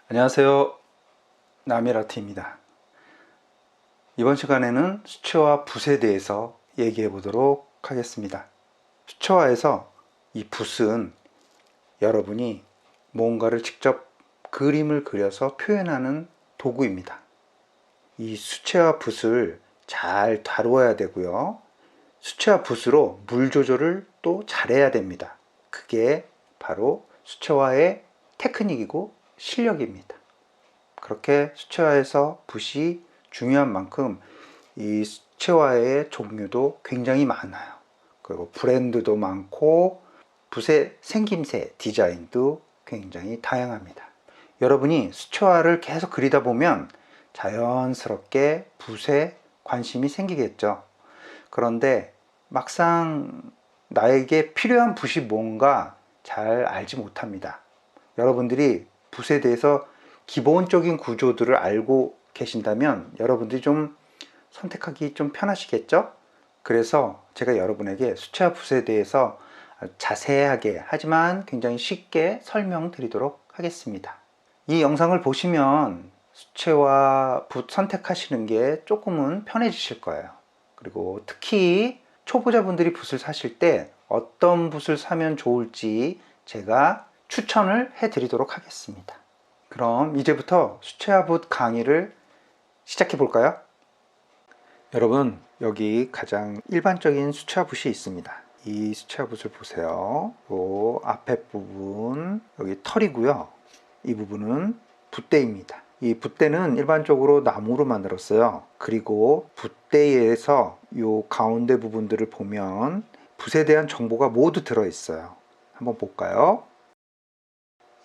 안녕하세요. 나미라트입니다. 이번 시간에는 수채화 붓에 대해서 얘기해 보도록 하겠습니다. 수채화에서 이 붓은 여러분이 뭔가를 직접 그림을 그려서 표현하는 도구입니다. 이 수채화 붓을 잘 다루어야 되고요. 수채화 붓으로 물 조절을 또 잘해야 됩니다. 그게 바로 수채화의 테크닉이고 실력입니다. 그렇게 수채화에서 붓이 중요한 만큼 이 수채화의 종류도 굉장히 많아요. 그리고 브랜드도 많고 붓의 생김새, 디자인도 굉장히 다양합니다. 여러분이 수채화를 계속 그리다 보면 자연스럽게 붓에 관심이 생기겠죠. 그런데 막상 나에게 필요한 붓이 뭔가 잘 알지 못합니다. 여러분들이 붓에 대해서 기본적인 구조들을 알고 계신다면 여러분들이 좀 선택하기 좀 편하시겠죠? 그래서 제가 여러분에게 수채화 붓에 대해서 자세하게 하지만 굉장히 쉽게 설명드리도록 하겠습니다. 이 영상을 보시면 수채화 붓 선택하시는 게 조금은 편해지실 거예요. 그리고 특히 초보자분들이 붓을 사실 때 어떤 붓을 사면 좋을지 제가 추천을 해 드리도록 하겠습니다. 그럼 이제부터 수채화 붓 강의를 시작해 볼까요? 여러분, 여기 가장 일반적인 수채화 붓이 있습니다. 이 수채화 붓을 보세요. 요 앞에 부분, 여기 털이고요. 이 부분은 붓대입니다. 이 붓대는 일반적으로 나무로 만들었어요. 그리고 붓대에서 요 가운데 부분들을 보면 붓에 대한 정보가 모두 들어있어요. 한번 볼까요?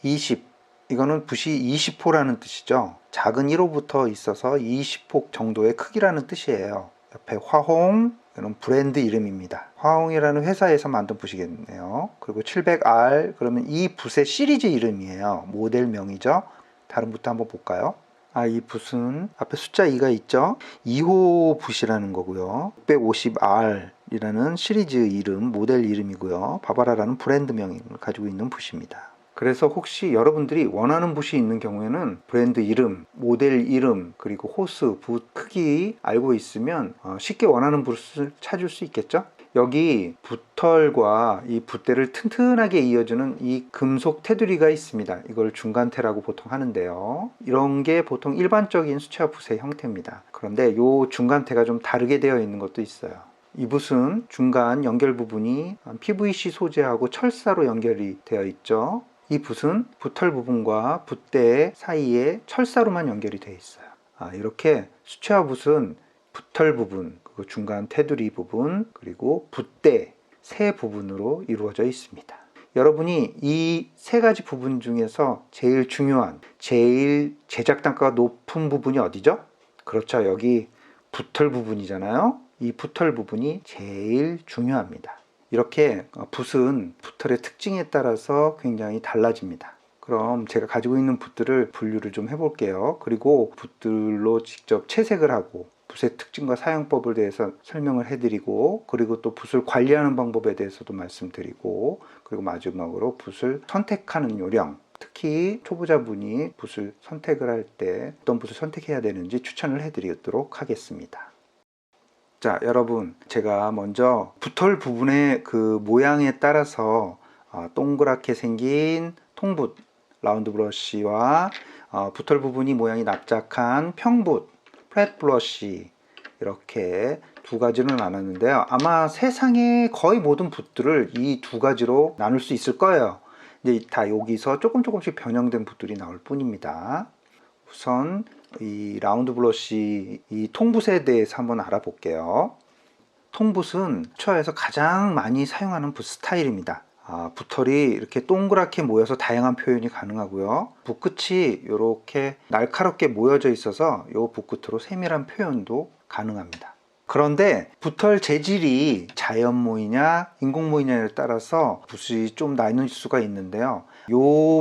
20. 이거는 붓이 20호라는 뜻이죠. 작은 1호부터 있어서 20호 정도의 크기라는 뜻이에요. 옆에 화홍, 이건 브랜드 이름입니다. 화홍이라는 회사에서 만든 붓이겠네요. 그리고 700R, 그러면 이 붓의 시리즈 이름이에요. 모델명이죠. 다른 붓도 한번 볼까요? 이 붓은 앞에 숫자 2가 있죠. 2호 붓이라는 거고요. 650R 이라는 시리즈 이름, 모델 이름이고요. 바바라라는 브랜드명을 가지고 있는 붓입니다. 그래서 혹시 여러분들이 원하는 붓이 있는 경우에는 브랜드 이름, 모델 이름, 그리고 호스, 붓 크기 알고 있으면 쉽게 원하는 붓을 찾을 수 있겠죠? 여기 붓털과 이 붓대를 튼튼하게 이어주는 이 금속 테두리가 있습니다. 이걸 중간테라고 보통 하는데요. 이런 게 보통 일반적인 수채화 붓의 형태입니다. 그런데 이 중간테가 좀 다르게 되어 있는 것도 있어요. 이 붓은 중간 연결 부분이 PVC 소재하고 철사로 연결이 되어 있죠. 이 붓은 붓털 부분과 붓대 사이에 철사로만 연결이 되어 있어요. 이렇게 수채화 붓은 붓털 부분, 그리고 중간 테두리 부분, 그리고 붓대 세 부분으로 이루어져 있습니다. 여러분이 이 세 가지 부분 중에서 제일 중요한, 제일 제작 단가가 높은 부분이 어디죠? 그렇죠. 여기 붓털 부분이잖아요. 이 붓털 부분이 제일 중요합니다. 이렇게 붓은 붓털의 특징에 따라서 굉장히 달라집니다. 그럼 제가 가지고 있는 붓들을 분류를 좀 해볼게요. 그리고 붓들로 직접 채색을 하고 붓의 특징과 사용법에 대해서 설명을 해드리고, 그리고 또 붓을 관리하는 방법에 대해서도 말씀드리고, 그리고 마지막으로 붓을 선택하는 요령, 특히 초보자분이 붓을 선택을 할 때 어떤 붓을 선택해야 되는지 추천을 해드리도록 하겠습니다. 자, 여러분, 제가 먼저 붓털 부분의 그 모양에 따라서 동그랗게 생긴 통붓 라운드 브러쉬와 붓털 부분이 모양이 납작한 평붓 플랫 브러쉬, 이렇게 두 가지로 나눴는데요. 아마 세상의 거의 모든 붓들을 이 두 가지로 나눌 수 있을 거예요. 이제 다 여기서 조금씩 변형된 붓들이 나올 뿐입니다. 우선 이 라운드 브러쉬, 이 통붓에 대해서 한번 알아볼게요. 통붓은 수채화에서 가장 많이 사용하는 붓 스타일입니다. 붓털이 이렇게 동그랗게 모여서 다양한 표현이 가능하고요. 붓끝이 이렇게 날카롭게 모여져 있어서 이 붓끝으로 세밀한 표현도 가능합니다. 그런데 붓털 재질이 자연모이냐 인공모이냐에 따라서 붓이 좀 나뉠 수가 있는데요. 이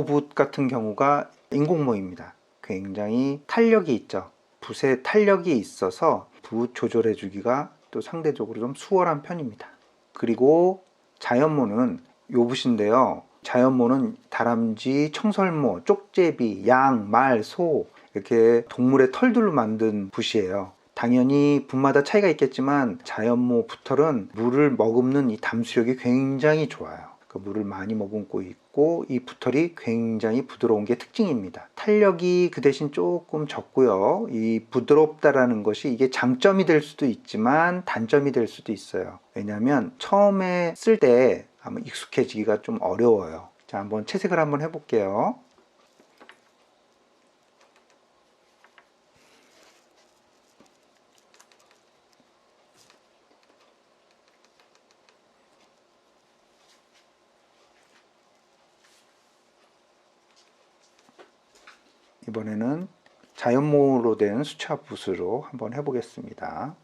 붓 같은 경우가 인공모입니다. 굉장히 탄력이 있죠. 붓에 탄력이 있어서 붓 조절해 주기가 또 상대적으로 좀 수월한 편입니다. 그리고 자연모는 요 붓인데요. 자연모는 다람쥐, 청설모, 쪽제비, 양, 말, 소 이렇게 동물의 털들로 만든 붓이에요. 당연히 붓마다 차이가 있겠지만 자연모 붓털은 물을 머금는 이 담수력이 굉장히 좋아요. 그 물을 많이 머금고 있고 이 붓털이 굉장히 부드러운 게 특징입니다. 탄력이 그 대신 조금 적고요. 이 부드럽다라는 것이 이게 장점이 될 수도 있지만 단점이 될 수도 있어요. 왜냐하면 처음에 쓸 때 아마 익숙해지기가 좀 어려워요. 자, 한번 채색을 한번 해볼게요. 이번에는 자연모로 된 수채화 붓으로 한번 해보겠습니다.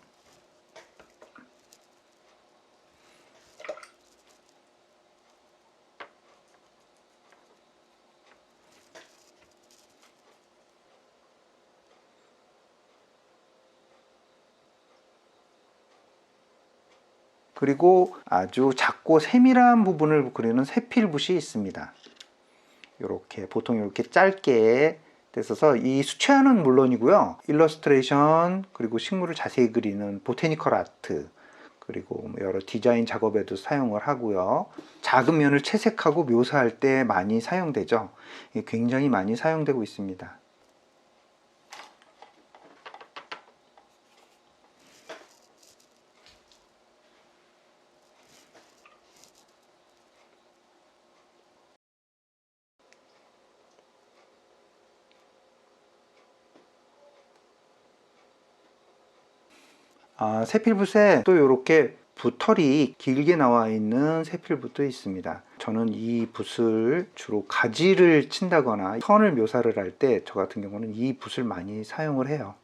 그리고 아주 작고 세밀한 부분을 그리는 세필붓이 있습니다. 이렇게 보통 이렇게 짧게 됐어서 이 수채화는 물론이고요. 일러스트레이션 그리고 식물을 자세히 그리는 보테니컬 아트 그리고 여러 디자인 작업에도 사용을 하고요. 작은 면을 채색하고 묘사할 때 많이 사용되죠. 굉장히 많이 사용되고 있습니다. 세필붓에 또 이렇게 붓털이 길게 나와 있는 세필붓도 있습니다. 저는 이 붓을 주로 가지를 친다거나 선을 묘사를 할 때 저 같은 경우는 이 붓을 많이 사용을 해요.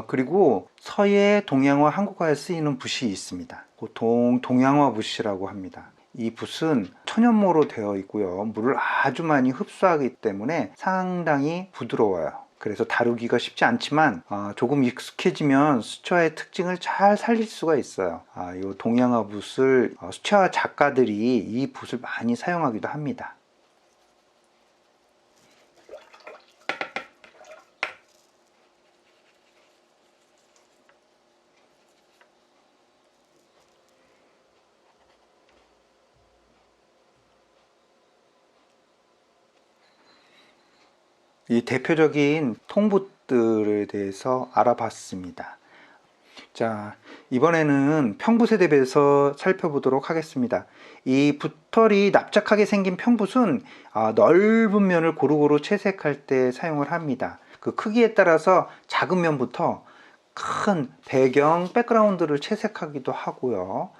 그리고 서예, 동양화, 한국화에 쓰이는 붓이 있습니다. 보통 동양화 붓이라고 합니다. 이 붓은 천연모로 되어 있고요. 물을 아주 많이 흡수하기 때문에 상당히 부드러워요. 그래서 다루기가 쉽지 않지만 조금 익숙해지면 수채화의 특징을 잘 살릴 수가 있어요. 이 동양화 붓을 수채화 작가들이 이 붓을 많이 사용하기도 합니다. 이 대표적인 통붓들에 대해서 알아봤습니다. 자, 이번에는 평붓에 대해서 살펴보도록 하겠습니다. 이 붓털이 납작하게 생긴 평붓은 넓은 면을 고루고루 채색할 때 사용을 합니다. 그 크기에 따라서 작은 면부터 큰 배경, 백그라운드를 채색하기도 하고요.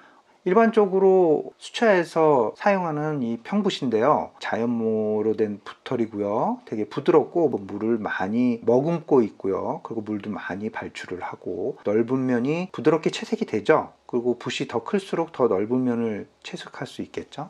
일반적으로 수채화에서 사용하는 이 평붓인데요. 자연모로 된 붓털이고요. 되게 부드럽고 물을 많이 머금고 있고요. 그리고 물도 많이 발출을 하고 넓은 면이 부드럽게 채색이 되죠. 그리고 붓이 더 클수록 더 넓은 면을 채색할 수 있겠죠.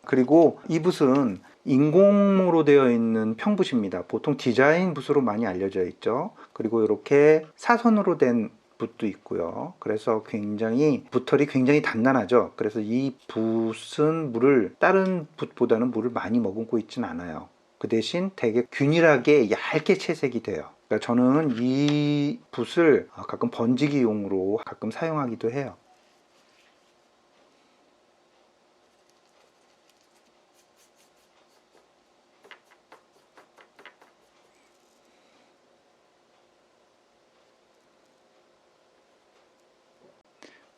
그리고 이 붓은 인공으로 되어 있는 평붓입니다. 보통 디자인 붓으로 많이 알려져 있죠. 그리고 이렇게 사선으로 된 붓도 있고요. 그래서 굉장히 붓털이 굉장히 단단하죠. 그래서 이 붓은 물을 다른 붓보다는 물을 많이 머금고 있진 않아요. 그 대신 되게 균일하게 얇게 채색이 돼요. 그러니까 저는 이 붓을 가끔 번지기용으로 가끔 사용하기도 해요.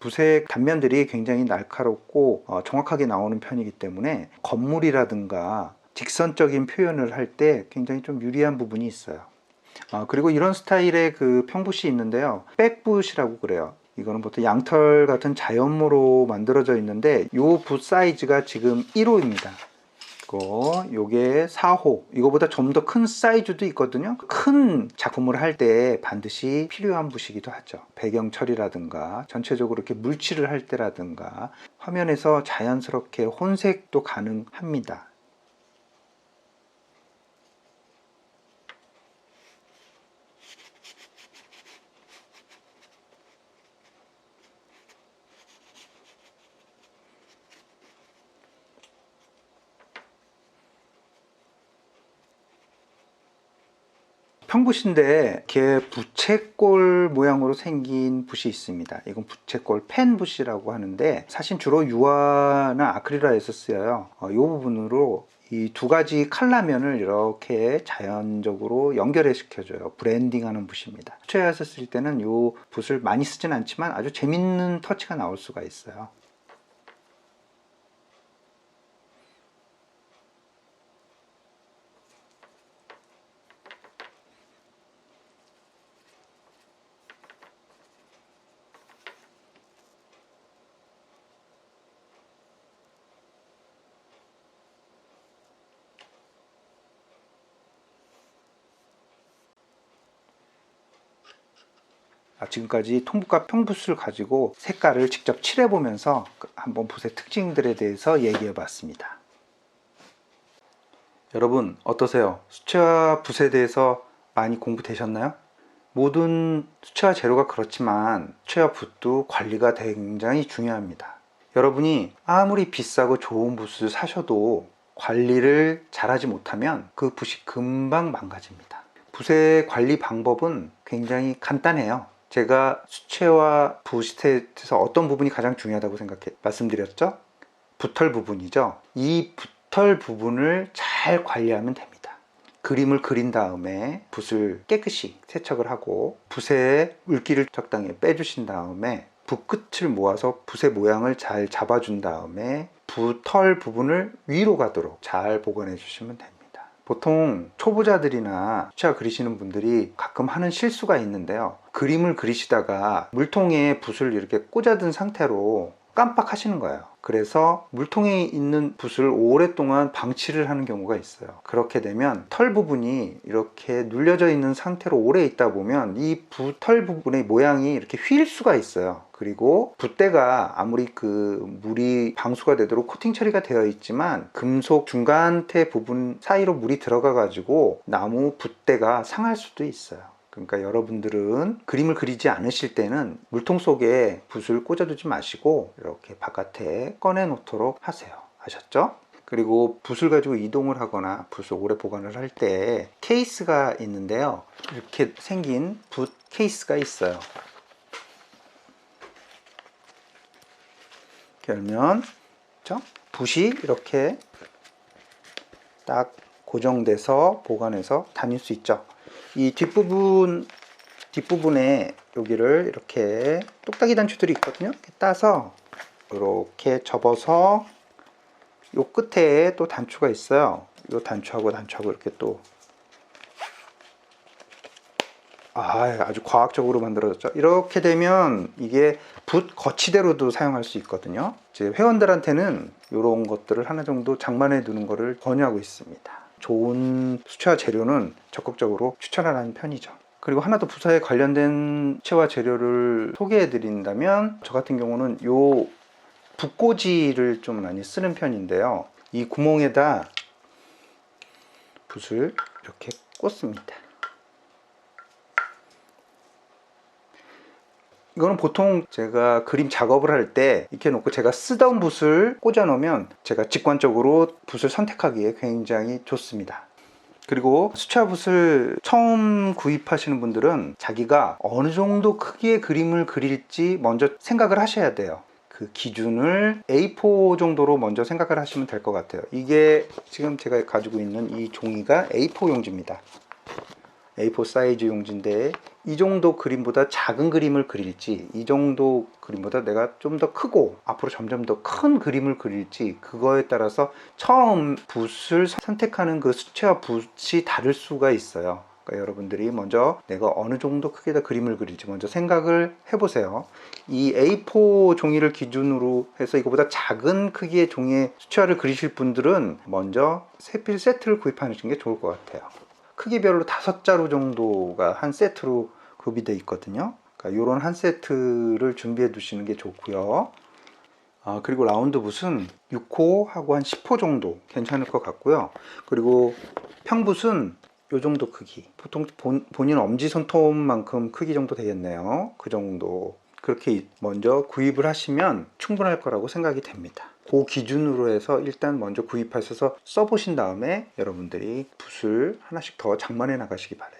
붓의 단면들이 굉장히 날카롭고 정확하게 나오는 편이기 때문에 건물이라든가 직선적인 표현을 할 때 굉장히 좀 유리한 부분이 있어요. 그리고 이런 스타일의 그 평붓이 있는데요. 백붓이라고 그래요. 이거는 보통 양털 같은 자연모로 만들어져 있는데 이 붓 사이즈가 지금 1호입니다. 요게 4호. 이거보다 좀 더 큰 사이즈도 있거든요. 큰 작품을 할 때 반드시 필요한 붓이기도 하죠. 배경 처리라든가 전체적으로 이렇게 물칠을 할 때라든가 화면에서 자연스럽게 혼색도 가능합니다. 평붓인데 이렇게 부채꼴 모양으로 생긴 붓이 있습니다. 이건 부채꼴 펜붓이라고 하는데 사실 주로 유화나 아크릴화에서 쓰여요. 이 부분으로 이 두 가지 칼라면을 이렇게 자연적으로 연결해 시켜줘요. 브랜딩하는 붓입니다. 수채화에서 쓸 때는 이 붓을 많이 쓰진 않지만 아주 재밌는 터치가 나올 수가 있어요. 지금까지 통붓과 평붓을 가지고 색깔을 직접 칠해보면서 한번 붓의 특징들에 대해서 얘기해 봤습니다. 여러분 어떠세요? 수채화 붓에 대해서 많이 공부되셨나요? 모든 수채화 재료가 그렇지만 수채화 붓도 관리가 굉장히 중요합니다. 여러분이 아무리 비싸고 좋은 붓을 사셔도 관리를 잘하지 못하면 그 붓이 금방 망가집니다. 붓의 관리 방법은 굉장히 간단해요. 제가 수채화 붓에서 어떤 부분이 가장 중요하다고 말씀드렸죠? 붓털 부분이죠. 이 붓털 부분을 잘 관리하면 됩니다. 그림을 그린 다음에 붓을 깨끗이 세척을 하고 붓에 물기를 적당히 빼주신 다음에 붓 끝을 모아서 붓의 모양을 잘 잡아준 다음에 붓털 부분을 위로 가도록 잘 보관해 주시면 됩니다. 보통 초보자들이나 수채화 그리시는 분들이 가끔 하는 실수가 있는데요. 그림을 그리시다가 물통에 붓을 이렇게 꽂아둔 상태로 깜빡하시는 거예요. 그래서 물통에 있는 붓을 오랫동안 방치를 하는 경우가 있어요. 그렇게 되면 털 부분이 이렇게 눌려져 있는 상태로 오래 있다 보면 이 붓털 부분의 모양이 이렇게 휠 수가 있어요. 그리고 붓대가 아무리 그 물이 방수가 되도록 코팅 처리가 되어 있지만 금속 중간테 부분 사이로 물이 들어가 가지고 나무 붓대가 상할 수도 있어요. 그러니까 여러분들은 그림을 그리지 않으실 때는 물통 속에 붓을 꽂아두지 마시고 이렇게 바깥에 꺼내 놓도록 하세요. 아셨죠? 그리고 붓을 가지고 이동을 하거나 붓을 오래 보관을 할 때 케이스가 있는데요. 이렇게 생긴 붓 케이스가 있어요. 열면 붓이 이렇게 딱 고정돼서 보관해서 다닐 수 있죠. 이 뒷부분에 여기를 이렇게 똑딱이 단추들이 있거든요. 이렇게 따서 이렇게 접어서 요 끝에 또 단추가 있어요. 요 단추하고 이렇게 또 아주 과학적으로 만들어졌죠. 이렇게 되면 이게 붓 거치대로도 사용할 수 있거든요. 이제 회원들한테는 이런 것들을 하나 정도 장만해 두는 것을 권유하고 있습니다. 좋은 수채화 재료는 적극적으로 추천하는 편이죠. 그리고 하나 더 붓에 관련된 수채화 재료를 소개해 드린다면 저 같은 경우는 요 붓꽂이를 좀 많이 쓰는 편인데요. 이 구멍에다 붓을 이렇게 꽂습니다. 이거는 보통 제가 그림 작업을 할 때 이렇게 놓고 제가 쓰던 붓을 꽂아 놓으면 제가 직관적으로 붓을 선택하기에 굉장히 좋습니다. 그리고 수채화 붓을 처음 구입하시는 분들은 자기가 어느 정도 크기의 그림을 그릴지 먼저 생각을 하셔야 돼요. 그 기준을 A4 정도로 먼저 생각을 하시면 될 것 같아요. 이게 지금 제가 가지고 있는 이 종이가 A4 용지입니다. A4 사이즈 용지인데 이 정도 그림보다 작은 그림을 그릴지 이 정도 그림보다 내가 좀 더 크고 앞으로 점점 더 큰 그림을 그릴지 그거에 따라서 처음 붓을 선택하는 그 수채화 붓이 다를 수가 있어요. 그러니까 여러분들이 먼저 내가 어느 정도 크기다 그림을 그릴지 먼저 생각을 해보세요. 이 A4 종이를 기준으로 해서 이거보다 작은 크기의 종이에 수채화를 그리실 분들은 먼저 세필 세트를 구입하시는 게 좋을 것 같아요. 크기별로 5자루 정도가 한 세트로 구비되어 있거든요. 그러니까 이런 한 세트를 준비해 두시는 게 좋고요. 그리고 라운드 붓은 6호하고 한 10호 정도 괜찮을 것 같고요. 그리고 평붓은 이 정도 크기, 보통 본인 엄지손톱만큼 크기 정도 되겠네요. 그 정도 그렇게 먼저 구입을 하시면 충분할 거라고 생각이 됩니다. 그 기준으로 해서 일단 먼저 구입하셔서 써보신 다음에 여러분들이 붓을 하나씩 더 장만해 나가시기 바래요.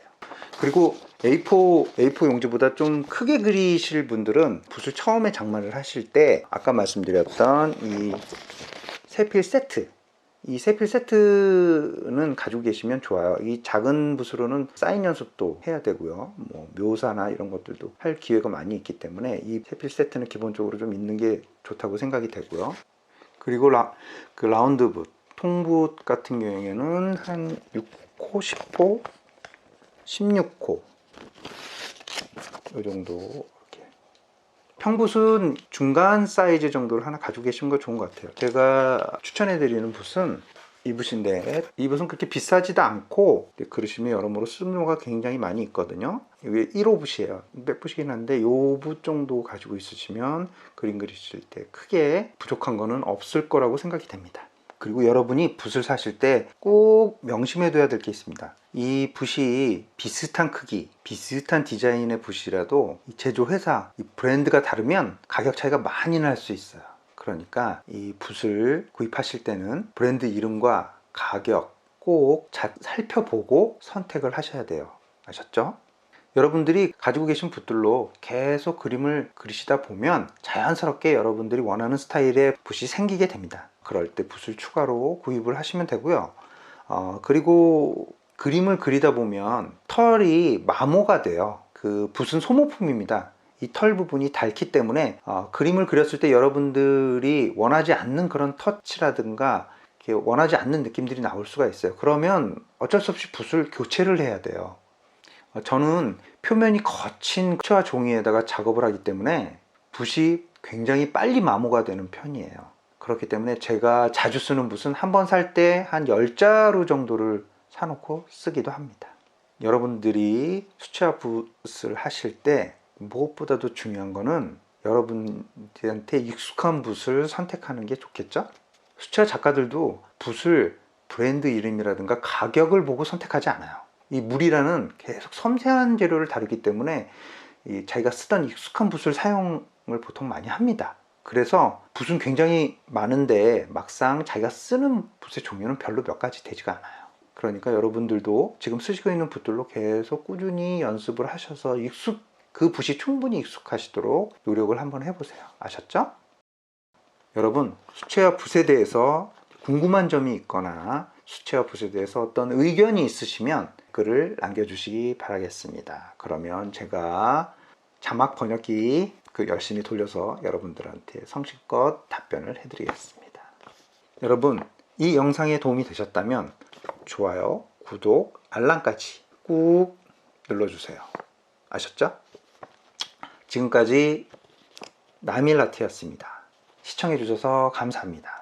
그리고 A4 용지보다 좀 크게 그리실 분들은 붓을 처음에 장만을 하실 때 아까 말씀드렸던 이 세필 세트, 이 세필 세트는 가지고 계시면 좋아요. 이 작은 붓으로는 사인 연습도 해야 되고요. 뭐 묘사나 이런 것들도 할 기회가 많이 있기 때문에 이 세필 세트는 기본적으로 좀 있는 게 좋다고 생각이 되고요. 그리고 그 라운드 붓, 통붓 같은 경우에는 한 6호, 10호, 16호 이 정도. 이렇게 평붓은 중간 사이즈 정도를 하나 가지고 계시는 거 좋은 것 같아요. 제가 추천해 드리는 붓은 이 붓인데, 이 붓은 그렇게 비싸지도 않고 그러시면 여러모로 쓸모가 굉장히 많이 있거든요. 이게 1호 붓이에요. 백붓이긴 한데 이 붓 정도 가지고 있으시면 그림 그리실 때 크게 부족한 거는 없을 거라고 생각이 됩니다. 그리고 여러분이 붓을 사실 때 꼭 명심해 둬야 될 게 있습니다. 이 붓이 비슷한 크기, 비슷한 디자인의 붓이라도 제조 회사, 이 브랜드가 다르면 가격 차이가 많이 날 수 있어요. 그러니까 이 붓을 구입하실 때는 브랜드 이름과 가격 꼭 잘 살펴보고 선택을 하셔야 돼요. 아셨죠? 여러분들이 가지고 계신 붓들로 계속 그림을 그리시다 보면 자연스럽게 여러분들이 원하는 스타일의 붓이 생기게 됩니다. 그럴 때 붓을 추가로 구입을 하시면 되고요. 그리고 그림을 그리다 보면 털이 마모가 돼요. 그 붓은 소모품입니다. 이 털 부분이 닳기 때문에 그림을 그렸을 때 여러분들이 원하지 않는 그런 터치라든가 원하지 않는 느낌들이 나올 수가 있어요. 그러면 어쩔 수 없이 붓을 교체를 해야 돼요. 저는 표면이 거친 수채화 종이에다가 작업을 하기 때문에 붓이 굉장히 빨리 마모가 되는 편이에요. 그렇기 때문에 제가 자주 쓰는 붓은 한 번 살 때 한 10자루 정도를 사놓고 쓰기도 합니다. 여러분들이 수채화 붓을 하실 때 무엇보다도 중요한 거는 여러분들한테 익숙한 붓을 선택하는 게 좋겠죠? 수채화 작가들도 붓을 브랜드 이름이라든가 가격을 보고 선택하지 않아요. 이 물이라는 계속 섬세한 재료를 다루기 때문에 자기가 쓰던 익숙한 붓을 사용을 보통 많이 합니다. 그래서 붓은 굉장히 많은데 막상 자기가 쓰는 붓의 종류는 별로 몇 가지 되지가 않아요. 그러니까 여러분들도 지금 쓰시고 있는 붓들로 계속 꾸준히 연습을 하셔서 그 붓이 충분히 익숙하시도록 노력을 한번 해보세요. 아셨죠? 여러분, 수채화 붓에 대해서 궁금한 점이 있거나 수채화 붓에 대해서 어떤 의견이 있으시면 글을 남겨주시기 바라겠습니다. 그러면 제가 자막 번역기 열심히 돌려서 여러분들한테 성실껏 답변을 해드리겠습니다. 여러분, 이 영상에 도움이 되셨다면 좋아요, 구독, 알람까지 꾹 눌러주세요. 아셨죠? 지금까지 나밀라트였습니다. 시청해주셔서 감사합니다.